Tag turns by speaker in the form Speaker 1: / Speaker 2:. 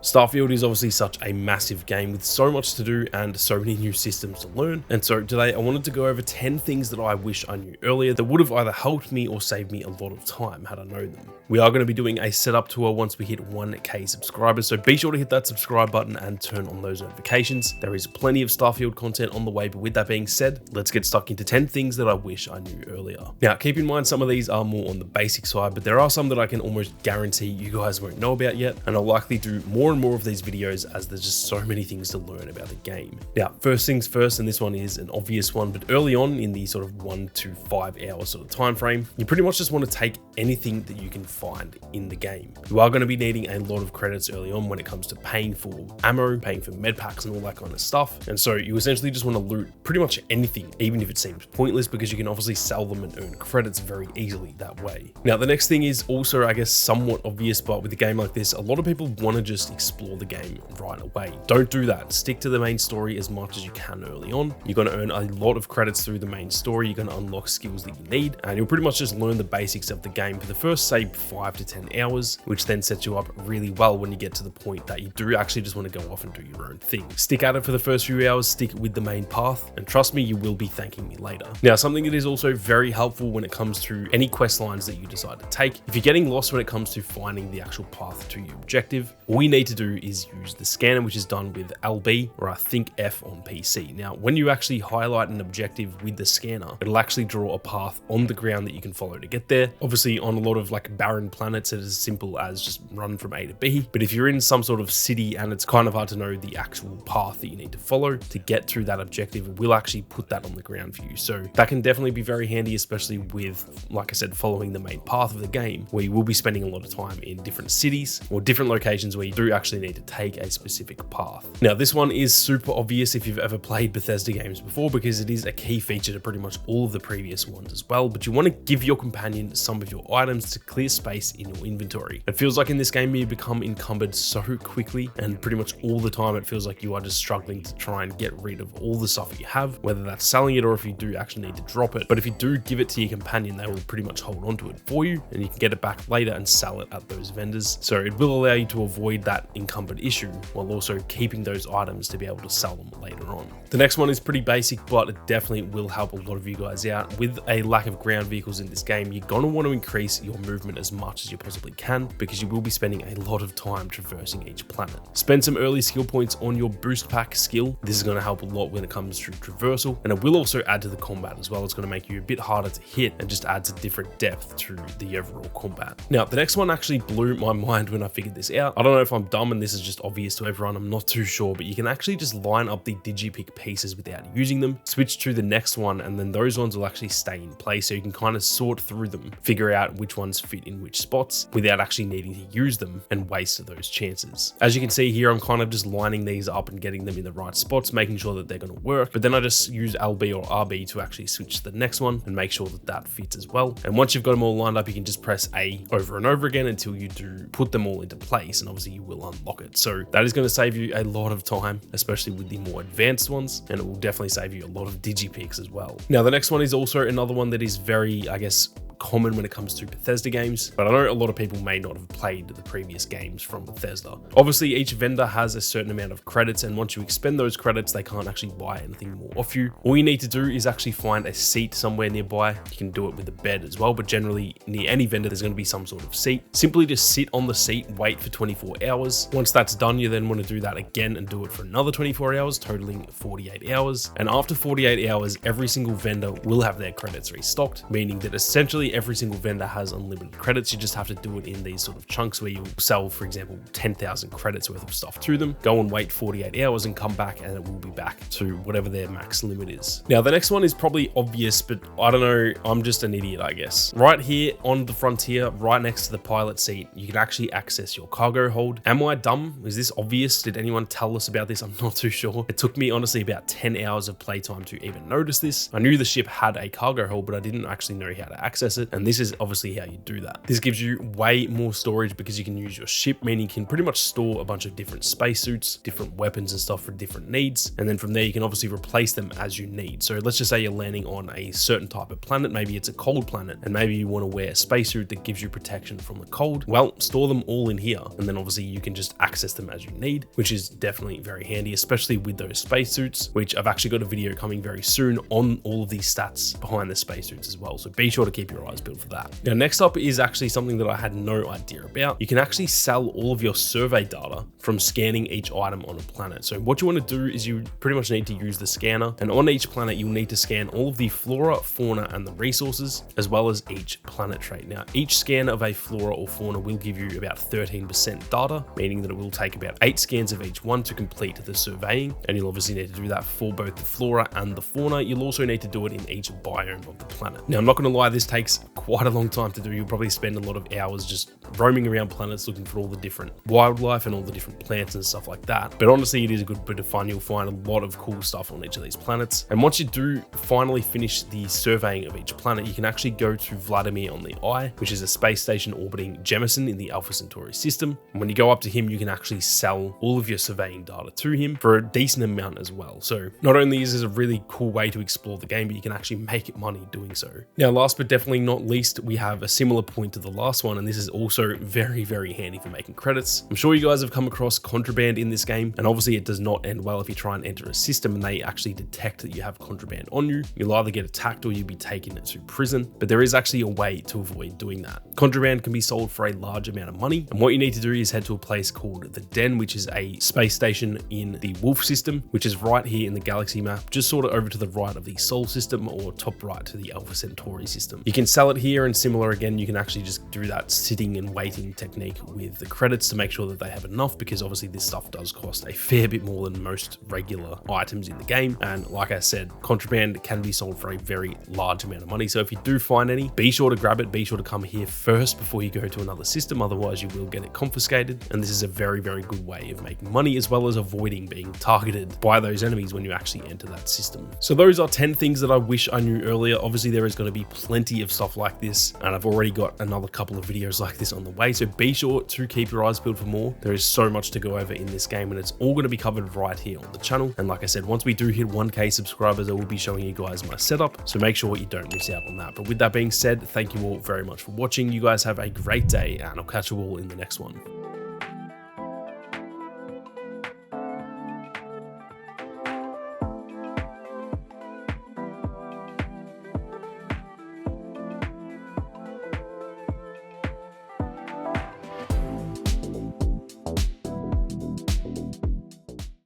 Speaker 1: Starfield is obviously such a massive game with so much to do and so many new systems to learn, and so today I wanted to go over 10 things that I wish I knew earlier that would have either helped me or saved me a lot of time had I known them. We are going to be doing a setup tour once we hit 1k subscribers, so be sure to hit that subscribe button and turn on those notifications. There is plenty of Starfield content on the way, but with that being said, let's get stuck into 10 things that I wish I knew earlier. Now, keep in mind some of these are more on the basic side, but there are some that I can almost guarantee you guys won't know about yet, and I'll likely do more and more of these videos as there's just so many things to learn about the game. Now, first things first, and this one is an obvious one, but early on in the sort of 1 to 5 hour sort of time frame, you pretty much just want to take anything that you can find in the game. You are going to be needing a lot of credits early on when it comes to paying for ammo, paying for med packs and all that kind of stuff, and so you essentially just want to loot pretty much anything, even if it seems pointless, because you can obviously sell them and earn credits very easily that way. Now, the next thing is also, I guess, somewhat obvious, but with a game like this, a lot of people want to just explore the game right away. Don't do that. Stick to the main story as much as you can early on. You're going to earn a lot of credits through the main story. You're going to unlock skills that you need, and you'll pretty much just learn the basics of the game for the first, say, 5 to 10 hours, which then sets you up really well when you get to the point that you do actually just want to go off and do your own thing. Stick at it for the first few hours, stick with the main path, and trust me, you will be thanking me later. Now, something that is also very helpful when it comes to any quest lines that you decide to take, if you're getting lost when it comes to finding the actual path to your objective, all you need to do is use the scanner, which is done with LB, or I think F on PC. Now, when you actually highlight an objective with the scanner, it'll actually draw a path on the ground that you can follow to get there. Obviously, on a lot of like barren planets, it is as simple as just run from A to B. But if you're in some sort of city and it's kind of hard to know the actual path that you need to follow to get through that objective, it will actually put that on the ground for you. So that can definitely be very handy, especially with, like I said, following the main path of the game, where you will be spending a lot of time in different cities or different locations where you do actually need to take a specific path. Now, this one is super obvious if you've ever played Bethesda games before, because it is a key feature to pretty much all of the previous ones as well, but you want to give your companion some of your items to clear space in your inventory. It feels like in this game you become encumbered so quickly, and pretty much all the time it feels like you are just struggling to try and get rid of all the stuff that you have, whether that's selling it or if you do actually need to drop it. But if you do give it to your companion, they will pretty much hold on to it for you, and you can get it back later and sell it at those vendors. So it will allow you to avoid that encumbered issue while also keeping those items to be able to sell them later on. The next one is pretty basic, but it definitely will help a lot of you guys out. With a lack of ground vehicles in this game, you're going to want to increase your movement as much as you possibly can, because you will be spending a lot of time traversing each planet. Spend some early skill points on your boost pack skill. This is going to help a lot when it comes to traversal, and it will also add to the combat as well. It's going to make you a bit harder to hit and just adds a different depth to the overall combat. Now, the next one actually blew my mind when I figured this out. I don't know if I'm dumb and this is just obvious to everyone, I'm not too sure, but you can actually just line up the digipick pieces without using them, switch to the next one, and then those ones will actually stay in place, so you can kind of sort through them, figure out which ones fit in which spots without actually needing to use them and waste those chances. As you can see here, I'm kind of just lining these up and getting them in the right spots, making sure that they're going to work, but then I just use LB or RB to actually switch to the next one and make sure that that fits as well. And once you've got them all lined up, you can just press A over and over again until you do put them all into place, and obviously you will unlock it. So that is going to save you a lot of time, especially with the more advanced ones, and it will definitely save you a lot of digipicks as well. Now, the next one is also another one that is very, I guess, common when it comes to Bethesda games, but I know a lot of people may not have played the previous games from Bethesda. Obviously, each vendor has a certain amount of credits, and once you expend those credits, they can't actually buy anything more off you. All you need to do is actually find a seat somewhere nearby. You can do it with a bed as well, but generally near any vendor, there's going to be some sort of seat. Simply just sit on the seat, wait for 24 hours. Once that's done, you then want to do that again and do it for another 24 hours, totaling 48 hours. And after 48 hours, every single vendor will have their credits restocked, meaning that essentially every single vendor has unlimited credits. You just have to do it in these sort of chunks where you sell, for example, 10,000 credits worth of stuff to them, go and wait 48 hours and come back, and it will be back to whatever their max limit is. Now, the next one is probably obvious, but I don't know, I'm just an idiot, I guess. Right here on the frontier, right next to the pilot seat, you can actually access your cargo hold. Am I dumb? Is this obvious? Did anyone tell us about this? I'm not too sure. It took me honestly about 10 hours of playtime to even notice this. I knew the ship had a cargo hold, but I didn't actually know how to access it. it. And this is obviously how you do that. This gives you way more storage because you can use your ship, meaning you can pretty much store a bunch of different spacesuits, different weapons and stuff for different needs. And then from there, you can obviously replace them as you need. So let's just say you're landing on a certain type of planet. Maybe it's a cold planet, and maybe you want to wear a spacesuit that gives you protection from the cold. Well, store them all in here. And then obviously you can just access them as you need, which is definitely very handy, especially with those spacesuits, which I've actually got a video coming very soon on all of these stats behind the spacesuits as well. So be sure to keep your eyes peeled for that. Now, next up is actually something that I had no idea about. You can actually sell all of your survey data from scanning each item on a planet. So what you want to do is you pretty much need to use the scanner, and on each planet, you'll need to scan all of the flora, fauna, and the resources, as well as each planet trait. Now, each scan of a flora or fauna will give you about 13% data, meaning that it will take about 8 scans of each one to complete the surveying, and you'll obviously need to do that for both the flora and the fauna. You'll also need to do it in each biome of the planet. Now, I'm not going to lie, this takes quite a long time to do. You'll probably spend a lot of hours just roaming around planets looking for all the different wildlife and all the different plants and stuff like that. But honestly, it is a good bit of fun. You'll find a lot of cool stuff on each of these planets. And once you do finally finish the surveying of each planet, you can actually go to Vladimir on the Eye, which is a space station orbiting Jemison in the Alpha Centauri system. And when you go up to him, you can actually sell all of your surveying data to him for a decent amount as well. So not only is this a really cool way to explore the game, but you can actually make money doing so. Now, last but definitely not least, we have a similar point to the last one, and this is also very, very handy for making credits. I'm sure you guys have come across Contraband in this game, and obviously it does not end well if you try and enter a system and they actually detect that you have contraband on you. You'll either get attacked or you'll be taken to prison, but there is actually a way to avoid doing that. Contraband can be sold for a large amount of money, and what you need to do is head to a place called the Den, which is a space station in the Wolf system, which is right here in the galaxy map, just sort of over to the right of the Sol system or top right to the Alpha Centauri system. You can sell it here, and similar again, you can actually just do that sitting and waiting technique with the credits to make sure that they have enough, because obviously this stuff does cost a fair bit more than most regular items in the game. And like I said, contraband can be sold for a very large amount of money. So if you do find any, be sure to grab it. Be sure to come here first before you go to another system. Otherwise you will get it confiscated. And this is a very, very good way of making money, as well as avoiding being targeted by those enemies when you actually enter that system. So those are 10 things that I wish I knew earlier. Obviously there is going to be plenty of stuff like this, and I've already got another couple of videos like this on the way. So be sure to keep your eyes peeled for more. There is so much to go over in this game, and it's all going to be covered right here on the channel. And like I said, once we do hit 1K subscribers, I will be showing you guys my setup. So make sure you don't miss out on that. But with that being said, thank you all very much for watching. You guys have a great day, and I'll catch you all in the next one.